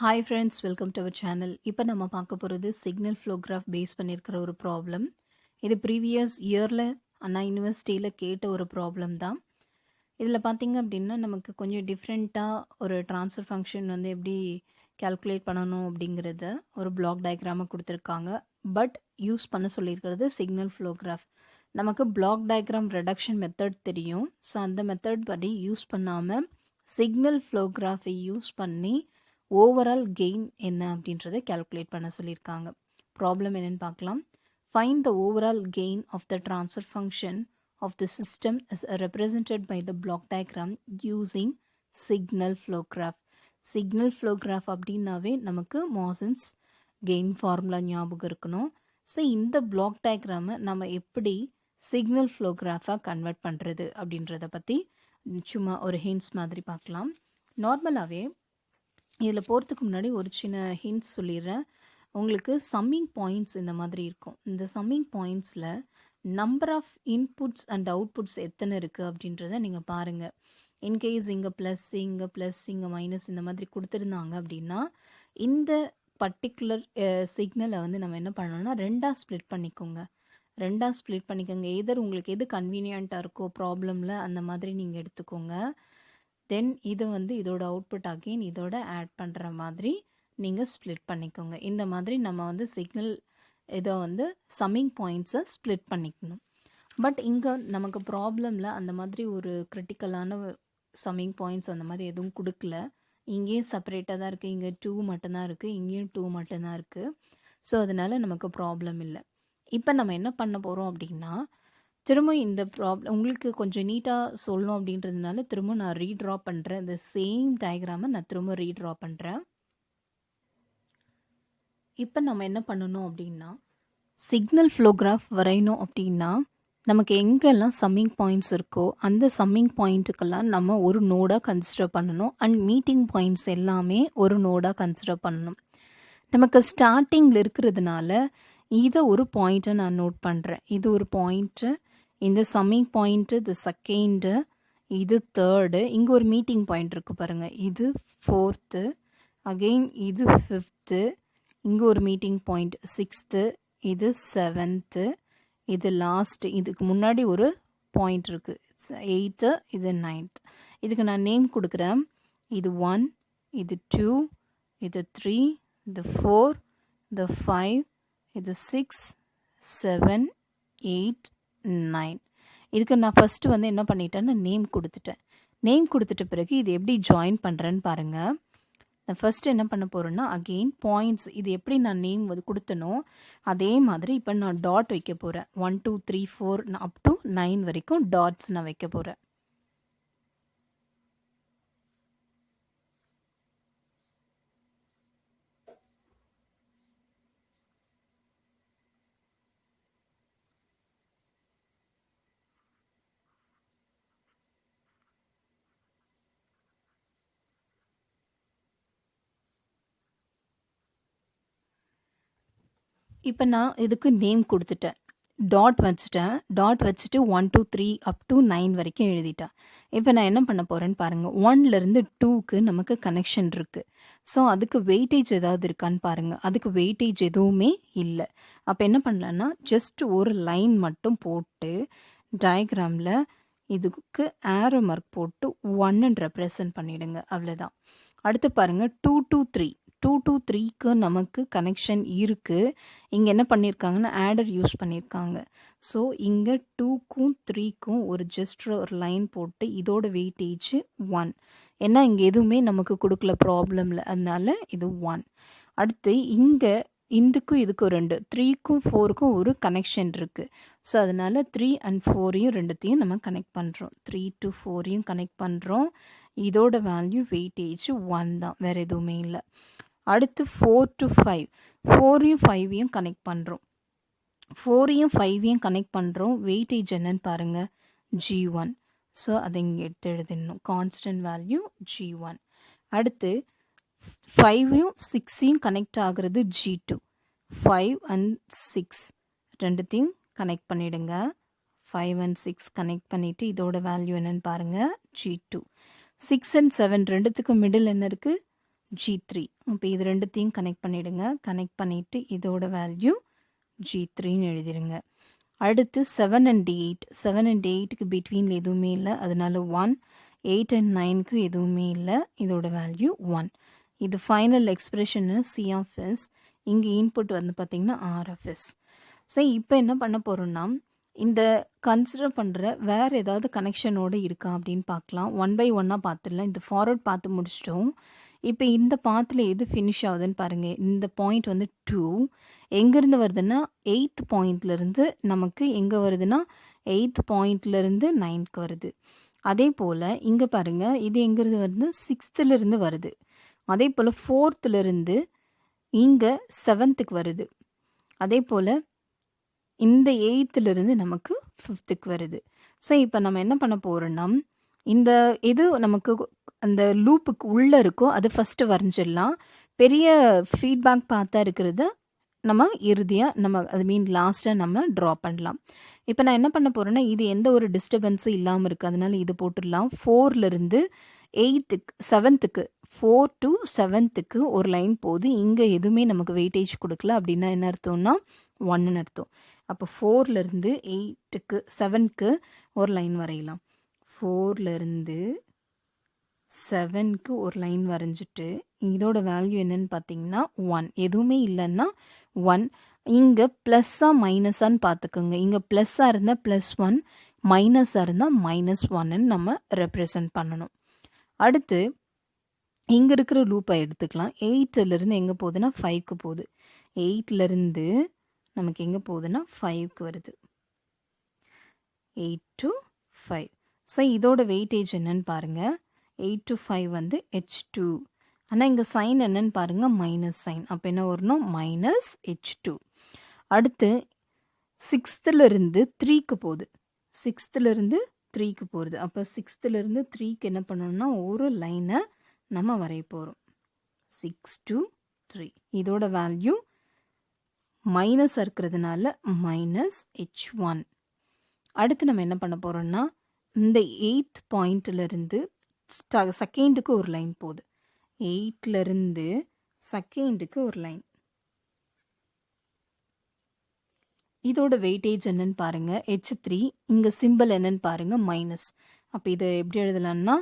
Hi friends, welcome to our channel. இப்போ நம்ம பார்க்க போகிறது சிக்னல் ஃப்ளோ கிராஃப் பேஸ் பண்ணியிருக்கிற ஒரு ப்ராப்ளம். இது ப்ரீவியஸ் இயரில் அண்ணா யூனிவர்சிட்டியில் கேட்ட ஒரு ப்ராப்ளம் தான். இதில் பார்த்திங்க அப்படின்னா நமக்கு கொஞ்சம் டிஃப்ரெண்ட்டாக ஒரு ட்ரான்ஸ்ஃபர் ஃபங்க்ஷன் வந்து எப்படி கால்குலேட் பண்ணணும் அப்படிங்கிறத ஒரு பிளாக் டயக்ராமை கொடுத்துருக்காங்க. பட் யூஸ் பண்ண சொல்லியிருக்கிறது சிக்னல் ஃப்ளோ கிராஃப். நமக்கு பிளாக் டயக்ராம் ரெடக்ஷன் மெத்தட் தெரியும். ஸோ அந்த மெத்தட் படி யூஸ் பண்ணாமல் சிக்னல் ஃப்ளோ கிராஃபை யூஸ் பண்ணி ஓவரால் கெயின் என்ன அப்படின்றத கால்குலேட் பண்ண சொல்லியிருக்காங்க. ப்ராப்ளம் என்னன்னு பார்க்கலாம். Find the overall gain of the transfer function of the system is represented by the block diagram using signal flow graph. Signal flow graph அப்படின்னாவே நமக்கு மாசன்ஸ் கெயின் ஃபார்முலா ஞாபகம் இருக்கணும். ஸோ இந்த பிளாக் டயக்ராமை நம்ம எப்படி சிக்னல் ஃப்ளோ கிராஃபாக கன்வெர்ட் பண்ணுறது அப்படின்றத பற்றி சும்மா ஒரு ஹிண்ட்ஸ் மாதிரி பார்க்கலாம். நார்மலாகவே இதில் போகிறதுக்கு முன்னாடி ஒரு சின்ன ஹிண்ட்ஸ் சொல்லிடுறேன். உங்களுக்கு சம்மிங் பாயிண்ட்ஸ் இந்த மாதிரி இருக்கும். இந்த சம்மிங் பாயிண்ட்ஸில் number of inputs and outputs எத்தனை இருக்குது அப்படின்றத நீங்கள் பாருங்கள். இன்கேஸ் இங்கே ப்ளஸ் இங்கே மைனஸ் இந்த மாதிரி கொடுத்துருந்தாங்க அப்படின்னா இந்த பர்டிகுலர் சிக்னலை வந்து நம்ம என்ன பண்ணணும்னா ரெண்டாக ஸ்ப்ளிட் பண்ணிக்கோங்க. எதர் உங்களுக்கு எது கன்வீனியண்ட்டாக இருக்கோ ப்ராப்ளமில் அந்த மாதிரி நீங்கள் எடுத்துக்கோங்க. தென் இது வந்து இதோட அவுட்புட் அகெயின் இதோட ஆட் பண்ணுற மாதிரி நீங்கள் ஸ்ப்ளிட் பண்ணிக்கோங்க. இந்த மாதிரி நம்ம வந்து சிக்னல் இதை வந்து சம்மிங் பாயிண்ட்ஸை ஸ்ப்ளிட் பண்ணிக்கணும். பட் இங்கே நமக்கு ப்ராப்ளமில் அந்த மாதிரி ஒரு கிரிட்டிக்கலான சம்மிங் பாயிண்ட்ஸ் அந்த மாதிரி எதுவும் கொடுக்கல. இங்கேயும் செப்பரேட்டாக தான் இருக்குது. இங்கே 2 மட்டும்தான் இருக்குது, இங்கேயும் 2 மட்டும்தான் இருக்குது. ஸோ அதனால் நமக்கு ப்ராப்ளம் இல்லை. இப்போ நம்ம என்ன பண்ண போகிறோம் அப்படின்னா திரும்ப இந்த ப்ராப்ளம் உங்களுக்கு கொஞ்சம் நீட்டாக சொல்லணும் அப்படின்றதுனால திரும்ப நான் ரீட்ரா பண்ணுறேன். இந்த சேம் டயக்ராமை நான் திரும்ப ரீட்ரா பண்ணுறேன். இப்போ நம்ம என்ன பண்ணணும் அப்படின்னா சிக்னல் ஃப்ளோ கிராஃப் வரையணும் அப்படின்னா நமக்கு எங்கெல்லாம் சம்மிங் பாயிண்ட்ஸ் இருக்கோ அந்த சம்மிங் பாயிண்ட்டுக்கெல்லாம் நம்ம ஒரு நோடாக கன்சிடர் பண்ணணும். அண்ட் மீட்டிங் பாயிண்ட்ஸ் எல்லாமே ஒரு நோடாக கன்சிடர் பண்ணணும். நமக்கு ஸ்டார்டிங்கில் இருக்கிறதுனால இதை ஒரு பாயிண்ட்டை நான் நோட் பண்ணுறேன். இது ஒரு பாயிண்ட்டு, இந்த சம்மிங் பாயிண்ட்டு, இது செகண்டு, இது தேர்டு, இங்கே ஒரு மீட்டிங் பாயிண்ட் இருக்குது பாருங்கள், இது ஃபோர்த்து, அகெயின் இது ஃபிஃப்த்து, இங்கே ஒரு மீட்டிங் பாயிண்ட் சிக்ஸ்த்து, இது செவன்த்து, இது லாஸ்ட்டு, இதுக்கு முன்னாடி ஒரு பாயிண்ட் இருக்குது எயித்து, இது நைன்த். இதுக்கு நான் நேம் கொடுக்குறேன். இது 1, இது 2, இது 3, இது 4, இது 5, இது 6, 7, 8, 9. இதுக்கு நான் ஃபஸ்ட்டு வந்து என்ன பண்ணிட்டேன்னா நேம் கொடுத்துட்டேன். நேம் கொடுத்துட்ட பிறகு இது எப்படி ஜாயின் பண்ணுறேன்னு பாருங்கள். நான் ஃபஸ்ட்டு என்ன பண்ண போகிறேன்னா அகெயின் பாயிண்ட்ஸ் இது எப்படி நான் நேம் வந்து கொடுத்தனோ அதே மாதிரி இப்போ நான் டாட் வைக்க போகிறேன். 1 2 3 4 அப் டு 9 வரைக்கும் டாட்ஸ் நான் வைக்க போகிறேன். இப்போ நான் இதுக்கு நேம் கொடுத்துட்டேன், டாட் வச்சுட்டு 1 2 3 அப் டு 9 வரைக்கும் எழுதிட்டேன். இப்போ நான் என்ன பண்ண போகிறேன்னு பாருங்கள். 1லேருந்து 2க்கு நமக்கு கனெக்ஷன் இருக்குது. ஸோ அதுக்கு வெயிட்டேஜ் ஏதாவது இருக்கான்னு பாருங்கள். அதுக்கு வெயிட்டேஜ் எதுவுமே இல்லை. அப்போ என்ன பண்ணலான்னா ஜஸ்ட் ஒரு லைன் மட்டும் போட்டு டயக்ராமில் இதுக்கு ஆரோ மார்க் போட்டு 1ன்னு ரெப்ரசன்ட் பண்ணிவிடுங்க. அவ்வளோதான். அடுத்து பாருங்கள் 2 to 3. 2 to 3க்கு நமக்கு கனெக்ஷன் இருக்குது. இங்கே என்ன பண்ணியிருக்காங்கன்னா ஆடர் யூஸ் பண்ணியிருக்காங்க. ஸோ இங்கே 2க்கும் 3க்கும் ஒரு ஜஸ்ட் ஒரு லைன் போட்டு இதோட வெயிட்டேஜ் 1. ஏன்னா இங்கே எதுவுமே நமக்கு கொடுக்கல ப்ராப்ளமில், அதனால இது 1. அடுத்து இங்கே இதுக்கும் 2, 3க்கும் 4க்கும் ஒரு கனெக்ஷன் இருக்குது. ஸோ அதனால் 3 and 4ஐயும் ரெண்டுத்தையும் நம்ம கனெக்ட் பண்ணுறோம். 3 to 4ஐயும் கனெக்ட் பண்ணுறோம். இதோட வேல்யூ வெயிட்டேஜ் 1 தான், வேறு எதுவுமே இல்லை. அடுத்து 4 to 5, 4ஐயும் 5ஐயும் கனெக்ட் பண்ணுறோம். 4ஐயும் 5ஐயும் கனெக்ட் பண்ணுறோம். வெயிட்டேஜ் என்னன்னு பாருங்கள், G1. ஸோ அதை இங்கே எடுத்து எழுதிடணும், கான்ஸ்டன்ட் வேல்யூ G1. அடுத்து 5ஐயும் 6ஐயும் கனெக்ட் ஆகிறது G2. 5 and 6 ரெண்டுத்தையும் கனெக்ட் பண்ணிவிடுங்க. 5 and 6 கனெக்ட் பண்ணிவிட்டு இதோட வேல்யூ என்னன்னு பாருங்கள், G2. 6 and 7 ரெண்டுத்துக்கும் மிடில் என்ன இருக்குது, G3. அப்போ இது ரெண்டுத்தையும் கனெக்ட் பண்ணிடுங்க. கனெக்ட் பண்ணிட்டு இதோட வேல்யூ G3ன்னு எழுதிடுங்க. அடுத்து 7 and 8. 7 and 8க்கு பிட்வீனில் எதுவுமே இல்லை, அதனால 1. 8 and 9க்கு எதுவுமே இல்லை, இதோட வேல்யூ 1. இது final expression C of S. இங்கே இன்புட் வந்து பார்த்திங்கன்னா R of S. ஸோ இப்போ என்ன பண்ண போகிறோம்னா, இந்த கன்சிடர் பண்ணுற வேறு ஏதாவது கனெக்ஷனோடு இருக்கா அப்படின்னு பார்க்கலாம். 1 by 1 பார்த்துடலாம். இந்த ஃபார்வர்ட் பார்த்து முடிச்சிட்டோம். இப்போ இந்த பாத்தில் எது ஃபினிஷ் ஆகுதுன்னு பாருங்கள். இந்த பாயிண்ட் வந்து 2 எங்கேருந்து வருதுன்னா 8th பாயிண்ட்லேருந்து நமக்கு எங்கே வருதுன்னா 8th பாயிண்ட்லேருந்து 9க்கு வருது. அதே போல் இங்கே பாருங்கள், இது எங்கேருந்து வருது 6th வருது. அதே போல் 4th இங்கே 7th வருது. அதே போல் இந்த 8th நமக்கு 5th வருது. ஸோ இப்போ நம்ம என்ன பண்ண போகிறோன்னா, இந்த இது நமக்கு அந்த லூப்புக்கு உள்ளே இருக்கோ அது ஃபஸ்ட்டு வரைஞ்சிடலாம். பெரிய ஃபீட்பேக் பார்த்தா இருக்கிறத நம்ம இறுதியாக நம்ம அது மீன் லாஸ்ட்டாக நம்ம ட்ரா பண்ணலாம். இப்போ நான் என்ன பண்ண போகிறேன்னா, இது எந்த ஒரு டிஸ்டர்பன்ஸும் இல்லாமல் இருக்குது, அதனால் இது போட்டுடலாம். 4லேருந்து 8க்கு 7th 4 to 7th ஒரு லைன் போகுது. இங்கே எதுவுமே நமக்கு வெயிட்டேஜ் கொடுக்கல. அப்படின்னா என்ன அர்த்தம்னா 1ன்னு அர்த்தம். அப்போ 4லேருந்து 8க்கு 7க்கு ஒரு லைன் வரையலாம். 4லேருந்து 7க்கு ஒரு லைன் வரைஞ்சிட்டு இதோட வேல்யூ என்னன்னு பார்த்தீங்கன்னா 1. எதுவுமே இல்லைன்னா 1. இங்கே ப்ளஸ்ஸாக மைனஸான்னு பார்த்துக்கோங்க. இங்கே ப்ளஸ்ஸாக இருந்தால் +1, மைனஸாக இருந்தால் -1ன்னு நம்ம ரெப்ரசன்ட் பண்ணணும். அடுத்து இங்கே இருக்கிற லூப்பை எடுத்துக்கலாம். 8லேருந்து எங்கே போகுதுன்னா 5க்கு போகுது. 8லேருந்து நமக்கு எங்கே போகுதுன்னா 5க்கு வருது. 8 to 5. ஸோ இதோட வெயிட்டேஜ் என்னன்னு பாருங்கள். 8 to 5 வந்து H2. ஆனால் இங்கே சைன் என்னன்னு பாருங்கள், மைனஸ் சைன். அப்போ என்ன வரணும், -H2. அடுத்து 6th 3க்கு போகுது. 6th 3க்கு போகுது. அப்போ 6th 3க்கு என்ன பண்ணணும்னா ஒரு லைனை நம்ம வரைய போகிறோம். 6 to 3. இதோட வேல்யூ மைனஸ் இருக்கிறதுனால -H1. அடுத்து நம்ம என்ன பண்ண போகிறோம்னா, இந்த 8th பாயிண்ட்லேருந்து செகண்டுக்கு ஒரு லைன் போகுது. 8லேருந்து செகண்டுக்கு ஒரு லைன். இதோட வெயிட்டேஜ் என்னன்னு பாருங்கள், H3. இங்கே சிம்பிள் என்னன்னு பாருங்கள், மைனஸ். அப்போ இதை எப்படி எழுதலாம்னா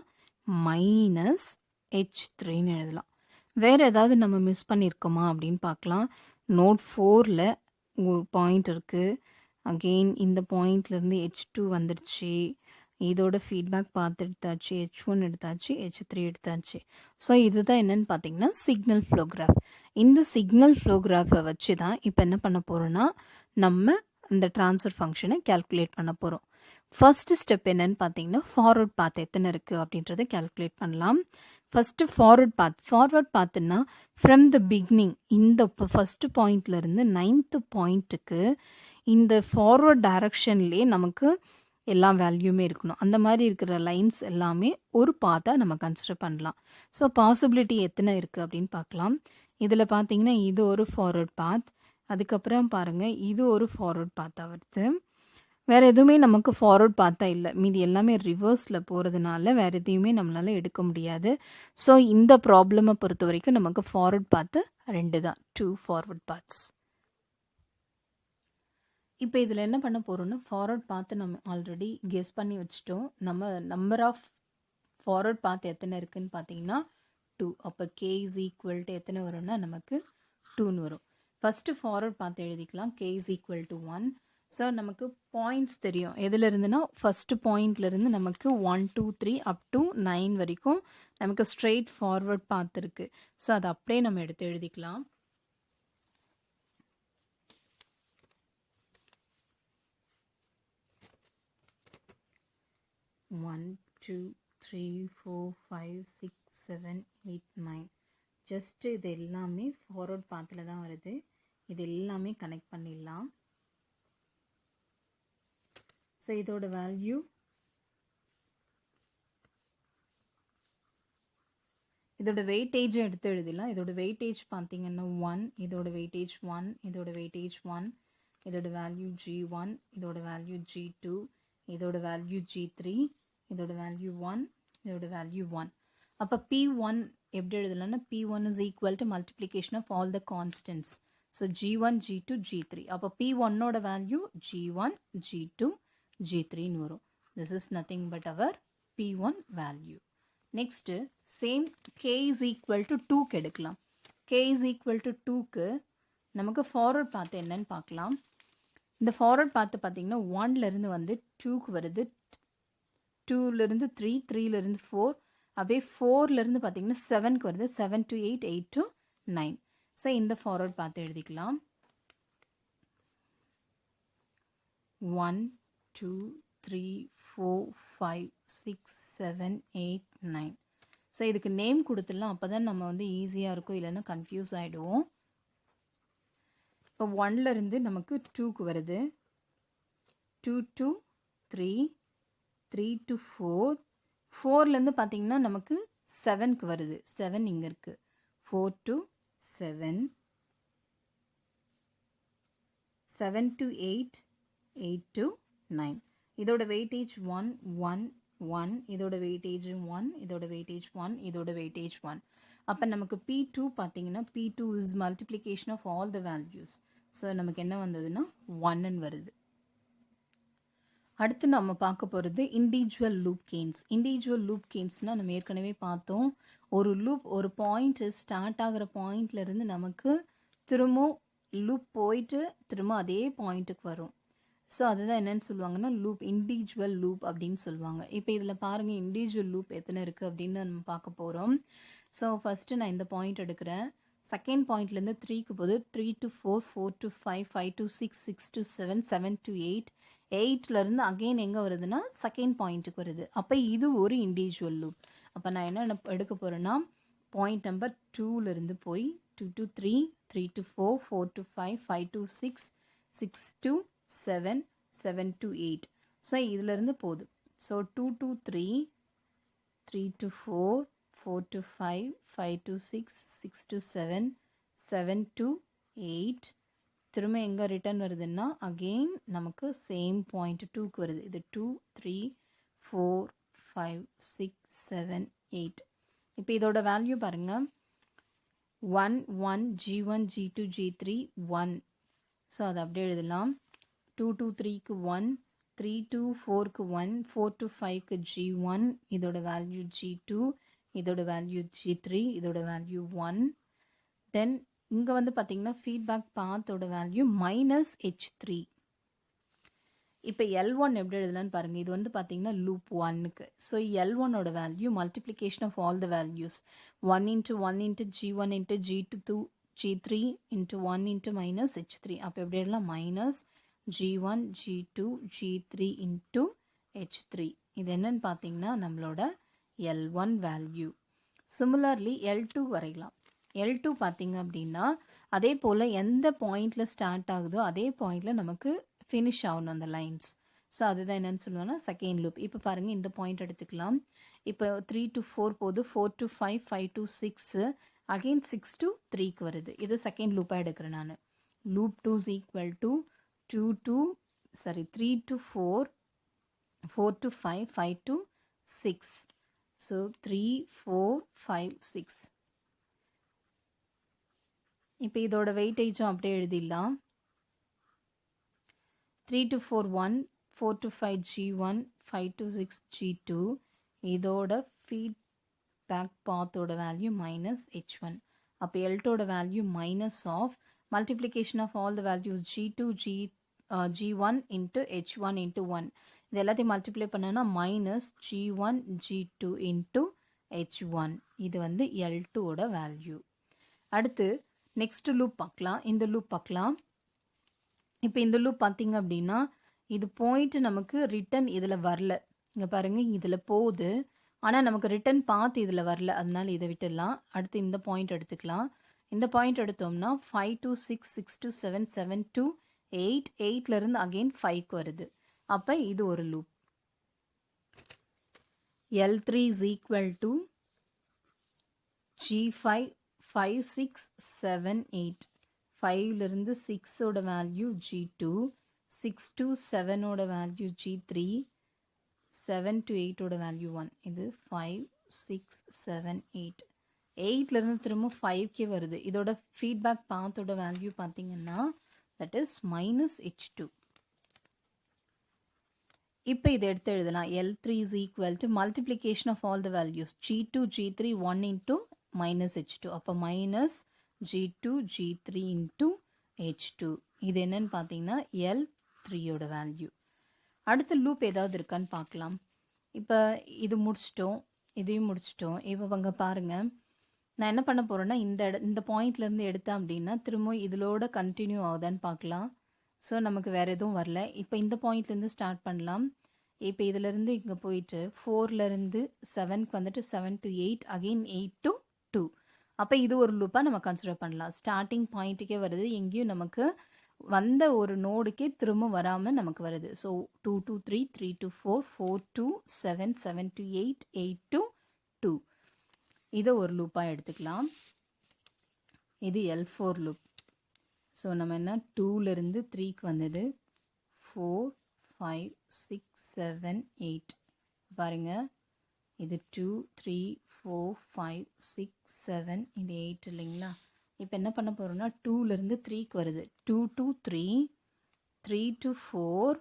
-H3ன்னு எழுதலாம். வேறு ஏதாவது நம்ம மிஸ் பண்ணியிருக்கோமா அப்படின்னு பார்க்கலாம். நோட் 4ல் ஒரு பாயிண்ட் இருக்குது. அகெயின் இந்த பாயிண்ட்லேருந்து H2 வந்துடுச்சு. இதோட ஃபீட்பேக் பார்த்து எடுத்தாச்சு. H1 எடுத்தாச்சு, H3 எடுத்தாச்சு. ஸோ இதுதான் என்னென்னு பார்த்தீங்கன்னா சிக்னல் ஃப்ளோகிராஃப். இந்த சிக்னல் ஃப்ளோகிராஃபை வச்சு தான் இப்போ என்ன பண்ண போகிறோன்னா, நம்ம இந்த ட்ரான்ஸ்ஃபர் ஃபங்க்ஷனை கேல்குலேட் பண்ண போகிறோம். ஃபர்ஸ்ட் ஸ்டெப் என்னன்னு பார்த்தீங்கன்னா, ஃபார்வர்ட் பாத் எத்தனை இருக்குது அப்படின்றத கேல்குலேட் பண்ணலாம். ஃபஸ்ட்டு ஃபார்வர்ட் பாத்துன்னா ஃப்ரம் த பிகினிங், இந்த ஃபஸ்ட்டு பாயிண்ட்லேருந்து 9th பாயிண்ட்டுக்கு இந்த ஃபார்வர்ட் டைரக்ஷன்லேயே நமக்கு எல்லா வேல்யூமே இருக்கணும். அந்த மாதிரி இருக்கிற லைன்ஸ் எல்லாமே ஒரு பாத்தாக நம்ம கன்சிடர் பண்ணலாம். ஸோ பாசிபிலிட்டி எத்தனை இருக்குது அப்படின்னு பார்க்கலாம். இதில் பார்த்தீங்கன்னா இது ஒரு ஃபார்வர்ட் பாத், அதுக்கப்புறம் பாருங்கள் இது ஒரு ஃபார்வர்ட் பாத்தாக வருது. வேறு எதுவுமே நமக்கு ஃபார்வர்ட் பார்த்தா இல்லை, மீதி எல்லாமே ரிவர்ஸில் போகிறதுனால வேறு எதையுமே நம்மளால் எடுக்க முடியாது. ஸோ இந்த ப்ராப்ளமை பொறுத்த வரைக்கும் நமக்கு ஃபார்வர்ட் பார்த்து 2 தான், 2 ஃபார்வர்ட் பாத்ஸ். இப்போ இதில் என்ன பண்ண போகிறோம்னா, ஃபார்வர்ட் பார்த்து நம்ம ஆல்ரெடி கெஸ் பண்ணி வச்சுட்டோம். நம்ம நம்பர் ஆஃப் ஃபார்வர்ட் பாத் எத்தனை இருக்குதுன்னு பார்த்தீங்கன்னா 2. அப்போ K is equal to எத்தனை வரும்னா நமக்கு 2ன்னு வரும். ஃபஸ்ட்டு ஃபார்வர்ட் பார்த்து எழுதிக்கலாம். K is equal to 1. So நமக்கு பாயிண்ட்ஸ் தெரியும். எதில் இருந்துன்னா ஃபஸ்ட்டு பாயிண்ட்லேருந்து நமக்கு 1 2 3 அப் டு 9 வரைக்கும் நமக்கு ஸ்ட்ரெயிட் ஃபார்வர்ட் பார்த்துருக்கு. ஸோ அதை அப்படியே நம்ம எடுத்து எழுதிக்கலாம். ஒன் 2 3 4 5 6 7 8 9. ஜஸ்ட்டு இது எல்லாமே ஃபார்வர்ட் பாத்தில் தான் வருது. இது எல்லாமே கனெக்ட் பண்ணிடலாம். ஸோ இதோட வேல்யூ இதோட வெயிட்டேஜ் எடுத்து எழுதிடலாம். இதோட வெயிட்டேஜ் பார்த்தீங்கன்னா 1, இதோட வெயிட்டேஜ் 1, இதோட வெயிட்டேஜ் 1, இதோட வேல்யூ G1, இதோட வேல்யூ G2, இதோட வேல்யூ G3, இதோட வேல்யூ 1, இதோட வேல்யூ 1. அப்போ P1 எப்படி எழுதலாம்னா P1 is equal to multiplication of all the constants. So G1, G2, G3. அப்போ P1 ஓட value G1, G2, G3 ன்னு வரும். This is nothing but our P1 value. Next, same K is equal to 2 க்கு எடுக்கலாம். K is equal to 2 க்கு நமக்கு forward path என்னன்னு பார்க்கலாம். இந்த forward path பார்த்தீங்கன்னா 1ல இருந்து வந்து 2க்கு வருது, 2ல இருந்து 3, 3ல இருந்து 4, அப்படியே 4ல இருந்து பார்த்தீங்கன்னா 7க்கு வருது, 7 to 8, 8 to 9. ஸோ இந்த forward path எழுதிக்கலாம். 1, 2, 3, 4, 5, 6, 7, 8, 9. ஸோ இதுக்கு நேம் கொடுத்துடலாம், அப்போ தான் நம்ம வந்து ஈஸியாக இருக்கும், இல்லைன்னா கன்ஃபியூஸ் ஆகிடுவோம். இப்போ 1ல இருந்து நமக்கு 2க்கு வருது, 2 to 3, 3 to 4, 4லேருந்து பார்த்தீங்கன்னா நமக்கு 7க்கு வருது, 7 இங்கே இருக்குது, 4 to 7, 7 to 8, 8 to 9. இதோட வெயிட்டேஜ் 1, 1, 1, இதோட வெயிட்டேஜ் 1, இதோட வெயிட்டேஜ் 1, இதோட வெயிட்டேஜ் 1. அப்போ நமக்கு P2 பார்த்தீங்கன்னா P2 is multiplication of all the values. So நமக்கு என்ன வந்ததுன்னா 1ன்னு வருது. அடுத்து நம்ம பார்க்க போகிறது individual loop gains. Individual loop கெயின்ஸ்னால் நம்ம ஏற்கனவே பார்த்தோம், ஒரு லூப் ஒரு பாயிண்ட் ஸ்டார்ட் ஆகிற பாயிண்ட்லேருந்து நமக்கு திரும்ப லூப் போயிட்டு திரும்ப அதே பாயிண்ட்டுக்கு வரும். ஸோ அதுதான் என்னென்னு சொல்லுவாங்கன்னா லூப், இண்டிவிஜுவல் லூப் அப்படின்னு சொல்லுவாங்க. இப்போ இதில் பாருங்கள் இண்டிவிஜுவல் லூப் எத்தனை இருக்குது அப்படின்னு நம்ம பார்க்க போகிறோம். ஸோ ஃபஸ்ட்டு நான் இந்த பாயிண்ட் எடுக்கிறேன், செகண்ட் பாயிண்ட்லேருந்து 3க்கு போகுது, 3 to 4, 4 to 5, 5 to 6, 6 to 7, 7 to 8, 8லேருந்து அகெயின் எங்கே வருதுன்னா செகண்ட் பாயிண்ட்டுக்கு வருது. அப்போ இது ஒரு இண்டிவிஜுவல் லூப். அப்போ நான் என்ன எடுக்க போகிறேன்னா பாயிண்ட் நம்பர் 2லேருந்து போய் 2 to 3, 3 to 4, 4 to 5, 5 to 6, 6 to 7, 7 to 8. So இதிலேருந்து போகுது. So 2 to 3, 3 to 4, 4 to 5, 5 to 6, 6 to 7, 7 to 8. திரும்ப எங்கே ரிட்டர்ன் வருதுன்னா அகெயின் நமக்கு சேம் பாயிண்ட் 2க்கு வருது. இது 2, 3, 4, 5, 6, 7, 8. இப்போ இதோட வேல்யூ பாருங்கள், 1, 1, G1, G2, G3, 1. ஸோ அதை அப்படியே எழுதலாம். 2 to 3க்கு 1, 3 to 4க்கு 1, 4 to 5க்கு G1, இதோட வேல்யூ G2, இதோட வேல்யூ G3, இதோட வேல்யூ 1. தென் இங்கே வந்து பார்த்தீங்கன்னா ஃபீட்பேக் பாத்தோட வேல்யூ -H3. இப்போ L1 எப்படி எழுதலான்னு பாருங்கள். இது வந்து பார்த்தீங்கன்னா லூப் 1க்கு. ஸோ L1ஓட value multiplication of all the values, 1 into 1 into G1 into G2, G3 into 1 into -H3. அப்போ எப்படி எழுதலாம், -G1, G2, G3 into H3. இது என்னன்னு பார்த்தீங்கன்னா நம்மளோட L1 வேல்யூ. சிமிலர்லி L2 வரையலாம். L2 பார்த்தீங்க அப்படின்னா அதே போல் எந்த பாயிண்டில் ஸ்டார்ட் ஆகுதோ அதே பாயிண்டில் நமக்கு ஃபினிஷ் ஆகணும் அந்த லைன்ஸ். ஸோ அதுதான் என்னென்னு சொல்லுவாங்கன்னா செகண்ட் லூப். இப்போ பாருங்கள் இந்த பாயிண்ட் எடுத்துக்கலாம். இப்போ 3 to 4 போகுது, 4 to 5, 5 to 6, அகெயின் 6 to 3க்கு வருது. இது செகண்ட் லூப்பாக எடுக்கிறேன் நான். Loop 2 is equal to 3 to 4, 4 to 5, 5 to 6. So 3, 4, 5, 6. இப்போ இதோட வெயிட்டேஜும் அப்படியே எழுதிடலாம். 3 to 4, 1, 4 to 5 G1, 5 to 6 G2. இதோட ஃபீட்பேக் பாத்தோட வேல்யூ -H1. அப்போ L2ஓட value minus of multiplication of all the values G2, G1 into H1 into 1. இது எல்லாத்தையும் மல்டிப்ளை பண்ணனா -G1, G2 into H1. இது வந்து L2ஓட வேல்யூ. அடுத்து நெக்ஸ்ட் லூப் பார்க்கலாம். இந்த லூப் பார்க்கலாம். இப்போ இந்த லூப் பார்த்தீங்க அப்படின்னா இது பாயிண்ட் நமக்கு ரிட்டன் இதில் வரல. இங்கே பாருங்கள் இதில் போகுது, ஆனால் நமக்கு ரிட்டன் பாத் இதில் வரல, அதனால இதை விட்டுடலாம். அடுத்து இந்த பாயிண்ட் எடுத்துக்கலாம். இந்த பாயிண்ட் எடுத்தோம்னா 5 to 6, 6 to 7, 7 to 8, 8லேருந்து அகெயின் 5க்கு வருது. அப்போ இது ஒரு loop. L3 is equal to G5, 5, 6, 7, 8. 5லேருந்து 6ஓட வேல்யூ G2, 6 to 7ஓட வேல்யூ G3, 7 to 8ஓட வேல்யூ 1. இது 5, 6, 7, 8. 8லேருந்து திரும்ப 5k வருது. இதோட ஃபீட்பேக் பாத்தோட வேல்யூ பார்த்தீங்கன்னா தட் இஸ் -h2. இப்போ இதை எடுத்து எழுதலாம். L3 is equal to multiplication of all the values G2 G3 1 into -h2. அப்போ -G2 G3 into h2. இது என்னன்னு பார்த்தீங்கன்னா L3யோட வேல்யூ. அடுத்த லூப் ஏதாவது இருக்கான்னு பார்க்கலாம். இப்போ இது முடிச்சிட்டோம், இதையும் முடிச்சிட்டோம். இப்போ அங்கே பாருங்கள், நான் என்ன பண்ண போகிறேன்னா இந்த பாயிண்ட்லேருந்து எடுத்தேன் அப்படின்னா திரும்ப இதோட கண்டினியூ ஆகுதான்னு பார்க்கலாம். ஸோ நமக்கு வேறு எதுவும் வரல. இப்போ இந்த பாயிண்ட்லேருந்து ஸ்டார்ட் பண்ணலாம். இப்போ இதிலேருந்து இங்கே போயிட்டு 4லேருந்து 7க்கு வந்துட்டு 7 to 8, அகெயின் 8 to 2. அப்போ இது ஒரு லூப்பாக நம்ம கன்சிடர் பண்ணலாம். ஸ்டார்டிங் பாயிண்ட்டுக்கே வருது, எங்கேயும் நமக்கு வந்த ஒரு நோடுக்கே திரும்ப வராமல் நமக்கு வருது. So 2 to 3, 3 to 4, 4 to 7, 7 to 8, 8 to 2. இதை ஒரு லூப்பாக எடுத்துக்கலாம். இது L4 லூப். ஸோ நம்ம என்ன 2லேருந்து 3க்கு வந்தது 4, 5, 6, 7, 8. பாருங்கள், இது 2, 3, 4, 5, 6, 7, இது 8 இல்லைங்களா? இப்போ என்ன பண்ண போகிறோம்னா 2லேருந்து 3க்கு வருது. 2 to 3, 3 to 4,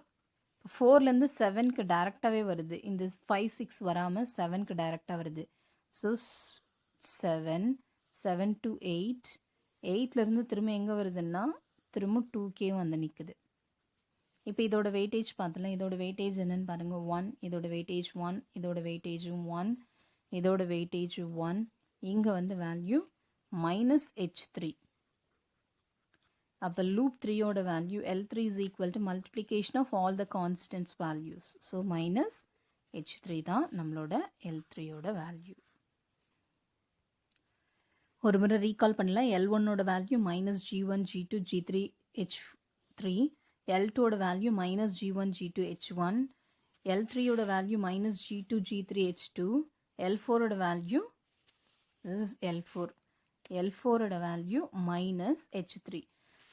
4லேருந்து 7க்கு டைரெக்டாகவே வருது. இந்த 5, 6 வராமல் 7க்கு டைரெக்டாக வருது. ஸோ 7, 7 to 8, 8லேருந்து திரும்ப எங்கே வருதுன்னா திரும்ப 2k வந்து நிற்குது. இப்போ இதோட வெயிட்டேஜ் பார்த்தலாம். இதோட வெயிட்டேஜ் என்னன்னு பாருங்கள், 1. இதோட வெயிட்டேஜ் 1, இதோட வெயிட்டேஜும் 1, இதோட வெயிட்டேஜ் 1. இங்கே வந்து வேல்யூ -h3. அப்போ லூப் 3யோட value L3 is equal to multiplication of all the constants values. So -h3 தான் நம்மளோட L3யோட வேல்யூ. ஒரு முறை ரீகால் பண்ணலாம். L1ஓட value -g1 G2 G3 h3, L2ஓட வேல்யூ -g1 G2 h1, L3ஓட வேல்யூ -g2 G3 h2, L4ஓட வேல்யூ this is L4, L4ஓட வேல்யூ -h3.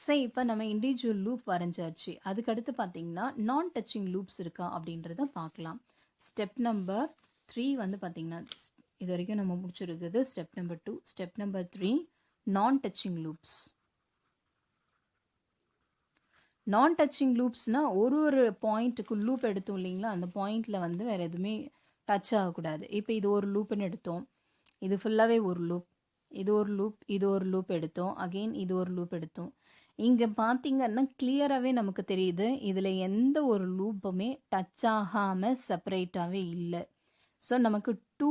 ஸோ இப்போ நம்ம இண்டிவிஜுவல் லூப் வரைஞ்சாச்சு. அதுக்கடுத்து பார்த்தீங்கன்னா நான் டச்சிங் லூப்ஸ் இருக்கா அப்படின்றத பார்க்கலாம். ஸ்டெப் நம்பர் 3 வந்து பார்த்தீங்கன்னா இது வரைக்கும் நம்ம முடிச்சிருக்குது ஸ்டெப் நம்பர் 2. ஸ்டெப் நம்பர் 3 நான் டச்சிங் லூப்ஸ். நான் டச்சிங் லூப்ஸ்னால் ஒரு பாயிண்ட்டுக்கு லூப் எடுத்தோம் இல்லைங்களா, அந்த பாயிண்டில் வந்து வேறு எதுவுமே டச் ஆகக்கூடாது. இப்போ இது ஒரு லூப்புன்னு எடுத்தோம், இது ஃபுல்லாகவே ஒரு லூப், இது ஒரு லூப், இது ஒரு லூப் எடுத்தோம், அகெயின் இது ஒரு லூப் எடுத்தோம். இங்கே பார்த்தீங்கன்னா கிளியராகவே நமக்கு தெரியுது இதில் எந்த ஒரு லூப்புமே டச் ஆகாமல் செப்பரேட்டாகவே இல்லை. ஸோ நமக்கு 2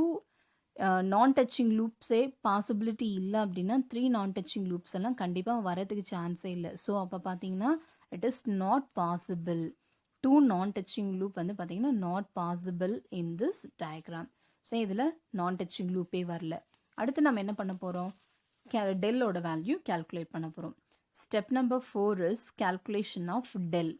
நான் டச்சிங் லூப்ஸே பாசிபிலிட்டி இல்லை அப்படின்னா 3 நான் டச்சிங் லூப்ஸ் எல்லாம் கண்டிப்பாக வரதுக்கு சான்ஸே இல்லை. ஸோ அப்போ பார்த்தீங்கன்னா இட் இஸ் நாட் பாசிபிள். 2 நான் டச்சிங் லூப் வந்து பார்த்தீங்கன்னா not possible in this diagram. So இதில் நான் டச்சிங் லூப்பே வரல. அடுத்து நம்ம என்ன பண்ண போகிறோம், டெல்லோட வேல்யூ கேல்குலேட் பண்ண போகிறோம். Step number 4 is calculation of del.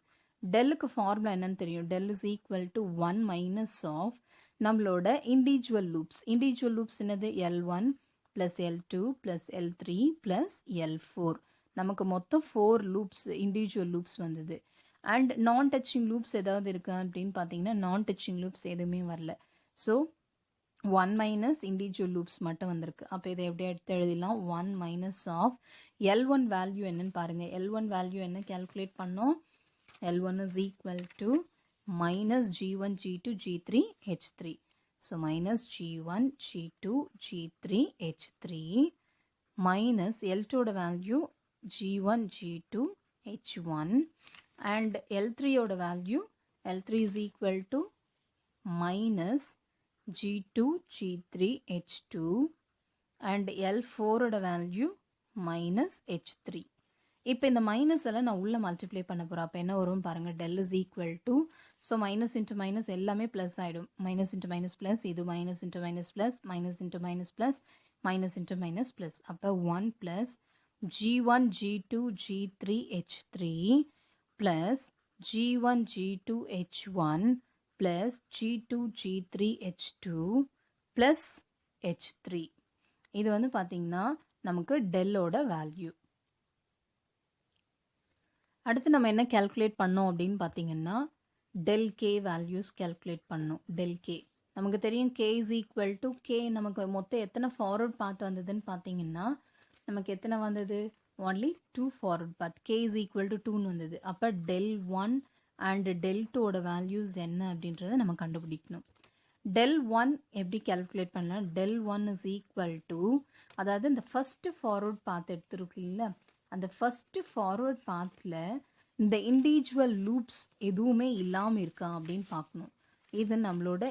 டெல்லுக்கு ஃபார்முலா என்னன்னு தெரியும், del is equal to 1 minus of நம்மளோட இண்டிவிஜுவல் லூப்ஸ். இண்டிவிஜுவல் லூப்ஸ் என்னது, L1 + L2 + L3 + L4. நமக்கு மொத்தம் 4 லூப்ஸ் இண்டிவிஜுவல் லூப்ஸ் வந்தது. அண்ட் நான் டச்சிங் லூப்ஸ் ஏதாவது இருக்கா அப்படின்னு பார்த்தீங்கன்னா நான் டச்சிங் லூப்ஸ் எதுவுமே வரல. ஸோ 1 மைனஸ் இண்டிவிஜுவல் லூப்ஸ் மட்டும் வந்திருக்கு. அப்போ இதை எப்படி எடுத்து எழுதிடலாம், 1 மைனஸ் ஆஃப் L1 வேல்யூ என்னன்னு பாருங்கள். L1 வேல்யூ என்ன கேல்குலேட் பண்ணோம், L1 is equal to -g1 g2 g3 h3. So minus g1 g2 g3 h3 minus L2 ஓட value g1 g2 h1 and L3 ஓட value L3 is equal to minus g2 g3 h2 and L4 ஓட value minus h3. இப்போ இந்த minus எல்லாம் நான் உள்ள multiply பண்ண போகிறேன். அப்போ என்ன வரும்னு பாருங்கள், del is equal to, so minus into minus எல்லாமே ப்ளஸ் ஆகிடும். மைனஸ் இன்ட்டு மைனஸ் ப்ளஸ், இது minus into minus plus, minus into minus plus, minus into minus plus. அப்போ 1 plus g1 g2 g3 h3 plus g1 g2 h1 plus g2 g3 h2 plus h3. இது வந்து பார்த்திங்கன்னா நமக்கு டெல்லோட value. அடுத்து நம்ம என்ன calculate பண்ணோம் அப்படின்னு பார்த்தீங்கன்னா டெல் கே வேல்யூஸ் கேல்குலேட் பண்ணோம். டெல் கே நமக்கு தெரியும் k is equal to k. நமக்கு மொத்தம் எத்தனை ஃபார்வர்ட் பாத் வந்ததுன்னு பார்த்தீங்கன்னா நமக்கு எத்தனை வந்தது? only 2 forward path. k is equal to 2ன்னு வந்தது. அப்போ del 1 and del 2ஓட வேல்யூஸ் என்ன அப்படின்றத நம்ம கண்டுபிடிக்கணும். del 1 எப்படி calculate பண்ணலாம்? del 1 is equal to, அதாவது இந்த ஃபர்ஸ்ட் ஃபார்வர்ட் பாத் எடுத்துருக்கீங்களா, அந்த ஃபர்ஸ்ட் ஃபார்வர்ட் பாத்தில் இந்த இண்டிவிஜுவல் லூப்ஸ் எதுவுமே இல்லாமல் இருக்கா அப்படின்னு பார்க்கணும். இது நம்மளோட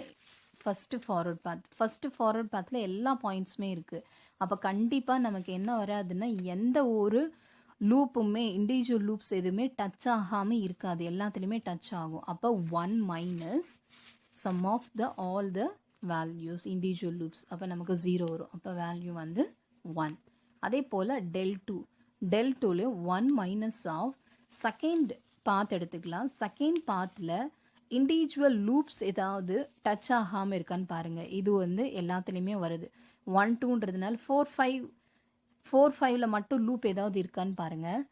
ஃபஸ்ட்டு ஃபார்வர்ட் பாத். ஃபஸ்ட்டு ஃபார்வர்ட் பாத்தில் எல்லா பாயிண்ட்ஸுமே இருக்குது. அப்போ கண்டிப்பாக நமக்கு என்ன வராதுன்னா எந்த ஒரு லூப்புமே இண்டிவிஜுவல் லூப்ஸ் எதுவுமே டச் ஆகாமல் இருக்காது, எல்லாத்துலேயுமே டச் ஆகும். அப்போ 1 minus sum of the all the values individual loops. அப்போ நமக்கு 0 வரும். அப்போ வேல்யூ வந்து 1. அதே போல் del 2, del 2ல 1 மைனஸ் ஆஃப் செகண்ட் பாத் எடுத்துக்கலாம். செகண்ட் பாத்தில் இண்டிவிஜுவல் லூப்ஸ் ஏதாவது டச் ஆகாமல் இருக்கான்னு பாருங்கள். இது வந்து எல்லாத்துலேயுமே வருது. 1 2ன்றதுனால 4 5ல மட்டும் லூப் ஏதாவது இருக்கான்னு பாருங்கள்.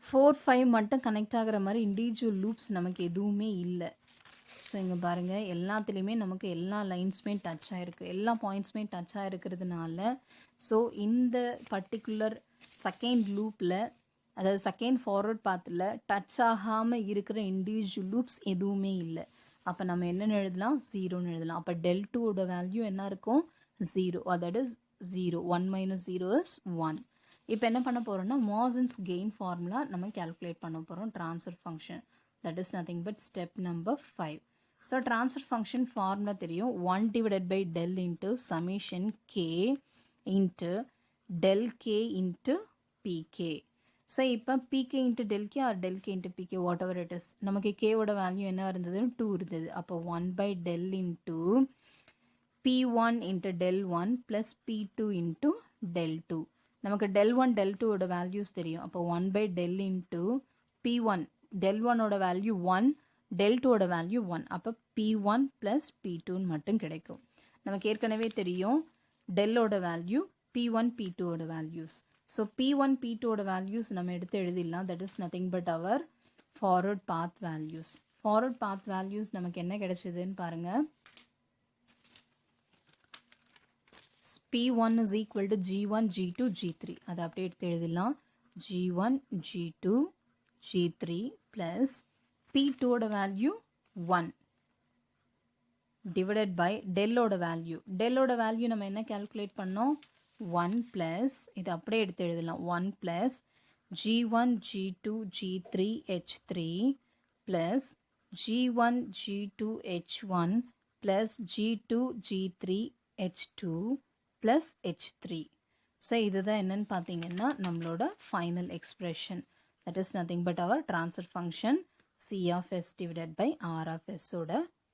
4 5 மட்டும் கனெக்ட் ஆகிற மாதிரி இண்டிவிஜுவல் லூப்ஸ் நமக்கு எதுவுமே இல்லை. ஸோ இங்கே பாருங்கள், எல்லாத்துலேயுமே நமக்கு எல்லா லைன்ஸுமே டச் ஆகிருக்கு, எல்லா பாயிண்ட்ஸுமே டச் ஆகிருக்கிறதுனால ஸோ இந்த பர்டிகுலர் செகண்ட் லூப்பில், அதாவது செகண்ட் ஃபார்வர்ட் பாத்தில் டச் ஆகாமல் இருக்கிற இண்டிவிஜுவல் லூப்ஸ் எதுவுமே இல்லை. அப்போ நம்ம என்னென்னு எழுதலாம்? 0ன்னு எழுதலாம். அப்போ del 2ஓட வேல்யூ என்ன இருக்கும்? 0. அதாவது 0. 1 minus 0 is 1. இப்போ என்ன பண்ண போகிறோம்னா மாசன்ஸ் கெயின் ஃபார்முலா நம்ம கேல்குலேட் பண்ண போகிறோம். Transfer function, that is nothing but step number 5. So transfer function formula தெரியும். 1 divided by del into summation k into del k into pk. So இப்போ pk into del k or del k into pk whatever it is, நமக்கு k ஓட value என்ன இருந்தது? 2 இருந்தது. அப்போ 1 by del into p1 into del 1 plus p2 into del 2. நமக்கு del 1 del 2 ஓட values தெரியும். அப்போ 1 by del into p1, del 1 ஓட வேல்யூ 1, del 2 ஓட வேல்யூ 1. அப்போ p1 plus p2 மட்டும் கிடைக்கும். நமக்கு ஏற்கனவே தெரியும் del ஓட வேல்யூ, p1 p2 ஓட வேல்யூஸ். ஸோ p1 p2 ஓட வேல்யூஸ் நம்ம எடுத்து எழுதிடலாம். That is nothing but our forward path values. Forward path values நமக்கு என்ன கிடைச்சதுன்னு பாருங்கள். p1 is equal to g1 g2 g3. அதை அப்படியே எடுத்து எழுதிடலாம். g1 g2 g3 plus p2 ஓட வேல்யூ 1 divided by del ஓட வேல்யூ. del ஓட வேல்யூ நம்ம என்ன கால்குலேட் பண்ணோம்? 1 plus, இது அப்படியே எடுத்து எழுதலாம், 1 plus g1 g2 g3 h3 plus g1 g2 h1 plus g2 g3 h2 plus h3. So இதுதான் என்னன்னு பார்த்தீங்கன்னா நம்மளோட final expression. That is nothing but our transfer function c of s divided by r of s ஓட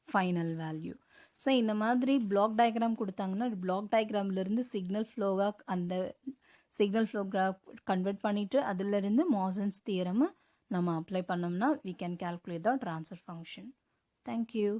final value. So இந்த மாதிரி block diagram கொடுத்தாங்கன்னா block டயக்ராம்லேருந்து signal ஃப்ளோவாக அந்த சிக்னல் ஃப்ளோகிராஃப் கன்வெர்ட் பண்ணிவிட்டு அதிலிருந்து மாசன்ஸ் தியரமை நம்ம அப்ளை பண்ணோம்னா we can calculate the transfer function. Thank you.